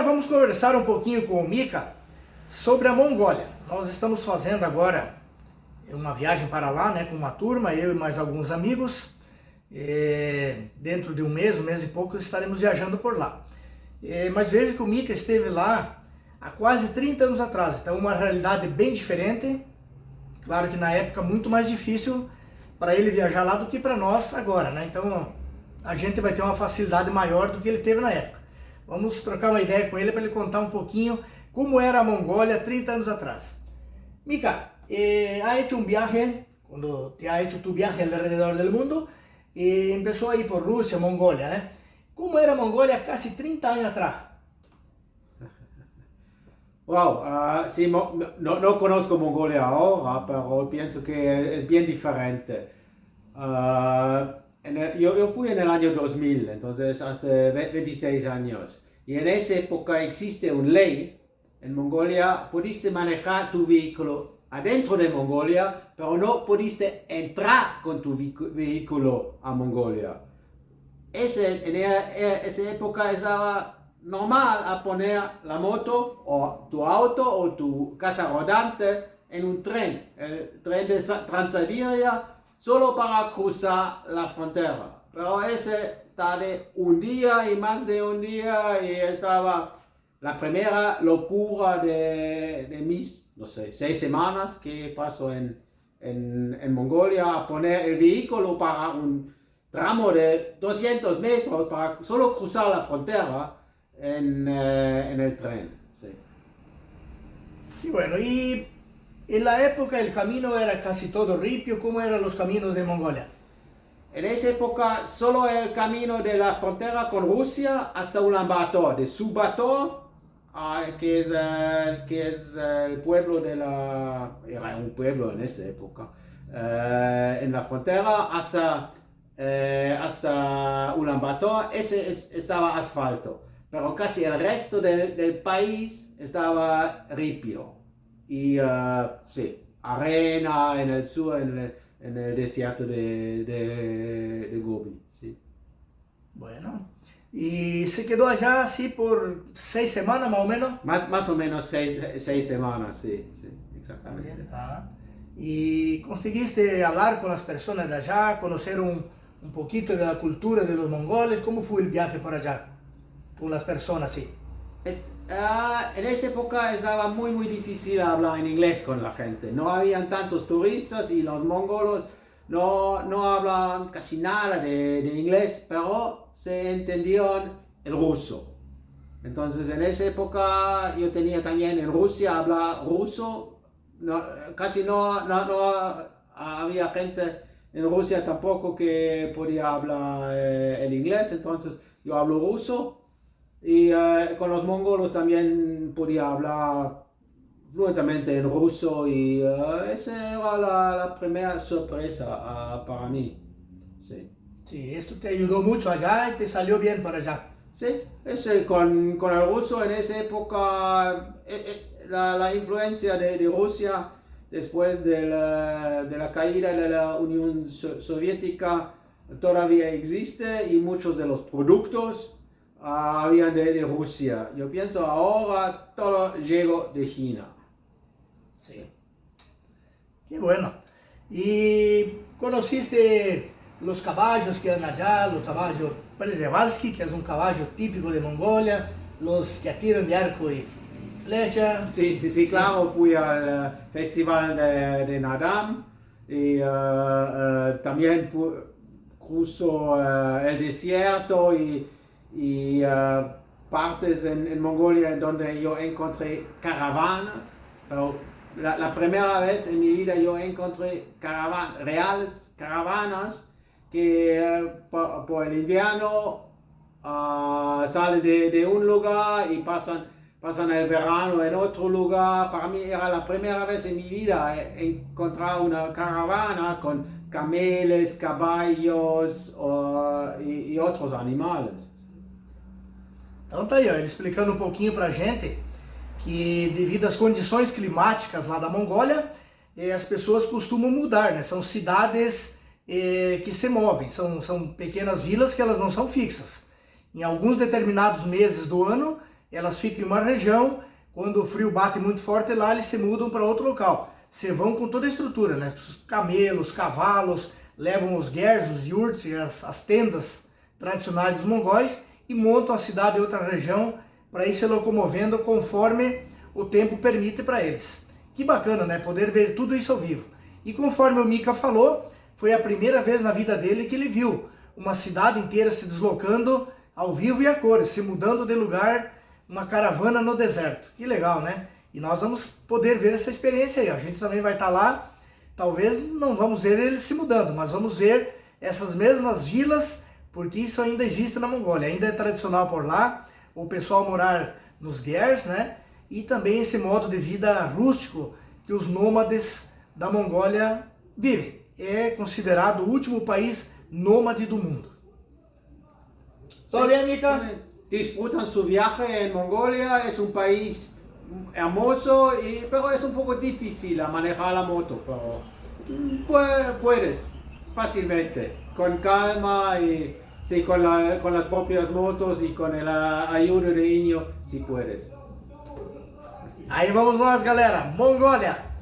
vamos conversar um pouquinho com o Mika sobre a Mongólia. Nós estamos fazendo agora uma viagem para lá, né, com uma turma, eu e mais alguns amigos. Dentro de um mês e pouco, estaremos viajando por lá. Mas vejo que o Mika esteve lá há quase 30 anos atrás, então uma realidade bem diferente. Claro que na época muito mais difícil para ele viajar lá do que para nós agora, né? Então a gente vai ter uma facilidade maior do que ele teve na época. Vamos trocar uma ideia com ele para ele contar um pouquinho como era a Mongólia 30 anos atrás. Mika, ha hecho un viaje, cuando te ha hecho tu viaje alrededor del mundo, empezó ahí por Rusia, Mongolia, ¿eh? ¿Cómo era Mongolia casi 30 años atrás? Wow, sí, no conozco Mongolia ahora, pero pienso que es bien diferente. Yo fui en el año 2000, entonces hace 26 años. Y en esa época existe una ley en Mongolia, pudiste manejar tu vehículo adentro de Mongolia, pero no pudiste entrar con tu vehículo a Mongolia. En esa época estaba normal a poner la moto o tu auto o tu casa rodante en un tren, el tren de Transiberia, solo para cruzar la frontera. Pero ese tarde un día y más de un día y estaba la primera locura de mis, no sé, 6 semanas que paso en Mongolia a poner el vehículo para un tramo de 200 metros para solo cruzar la frontera en el tren. Sí. Y bueno, y en la época el camino era casi todo ripio. ¿Cómo eran los caminos de Mongolia? En esa época solo el camino de la frontera con Rusia hasta Ulaanbaatar, de Subator, que es el pueblo era un pueblo en esa época, en la frontera hasta Ulaanbaatar, estaba asfalto, pero casi el resto del país estaba ripio. Y sí, arena en el sur, en el desierto de Gobi. Sí. Bueno, y se quedó allá así por 6 semanas más o menos. Más o menos 6 semanas, sí, exactamente. ¿Y conseguiste hablar con las personas de allá, conocer un poquito de la cultura de los mongoles? ¿Cómo fue el viaje por allá con las personas? Sí. En esa época estaba muy difícil hablar en inglés con la gente. No habían tantos turistas y los mongolos no hablan casi nada de inglés, pero se entendían el ruso. Entonces en esa época yo tenía también en Rusia hablar ruso. Casi no había gente en Rusia tampoco que podía hablar el inglés, entonces yo hablo ruso. Y con los mongolos también podía hablar fluentemente en ruso y esa era la primera sorpresa para mí. Sí. Sí, esto te ayudó mucho allá y te salió bien para allá. Sí, con el ruso en esa época, la influencia de Rusia después de la caída de la Unión Soviética todavía existe y muchos de los productos habían de Rusia. Yo pienso ahora todo llegó de China. Sí. Qué bueno. ¿Y conociste los caballos que andan allá? Los caballos Przhevalsky, que es un caballo típico de Mongolia, los que atiran de arco y flecha. Sí, claro, fui al festival de Naadam y también cruzó el desierto y partes en Mongolia donde yo encontré caravanas, pero la primera vez en mi vida yo encontré reales caravanas que por el invierno salen de un lugar y pasan el verano en otro lugar. Para mí era la primera vez en mi vida encontrar una caravana con cameles, caballos y otros animales. Então tá aí, ó, ele explicando um pouquinho pra gente que devido às condições climáticas lá da Mongólia, as pessoas costumam mudar, né? São cidades que se movem, são pequenas vilas que elas não são fixas. Em alguns determinados meses do ano, elas ficam em uma região, quando o frio bate muito forte lá, eles se mudam para outro local. Se vão com toda a estrutura, né? Os camelos, cavalos, levam os gers, os yurts, as tendas tradicionais dos mongóis e montam a cidade em outra região para ir se locomovendo conforme o tempo permite para eles. Que bacana, né? Poder ver tudo isso ao vivo. E conforme o Mika falou, foi a primeira vez na vida dele que ele viu uma cidade inteira se deslocando ao vivo e a cores, se mudando de lugar, uma caravana no deserto. Que legal, né? E nós vamos poder ver essa experiência aí. A gente também vai estar lá, talvez não vamos ver eles se mudando, mas vamos ver essas mesmas vilas, porque isso ainda existe na Mongólia. Ainda é tradicional por lá, o pessoal morar nos gers, né? E também esse modo de vida rústico que os nômades da Mongólia vivem. É considerado o último país nômade do mundo. ¿Todo bien, Mika? Disfrutan su viaje en Mongolia, es un país hermoso, pero es un poco difícil a manejar la moto, pero puedes fácilmente, con calma y sí, con las propias motos y con la ayuda de Inyo, sí puedes. Aí vamos nós, galera. Mongólia!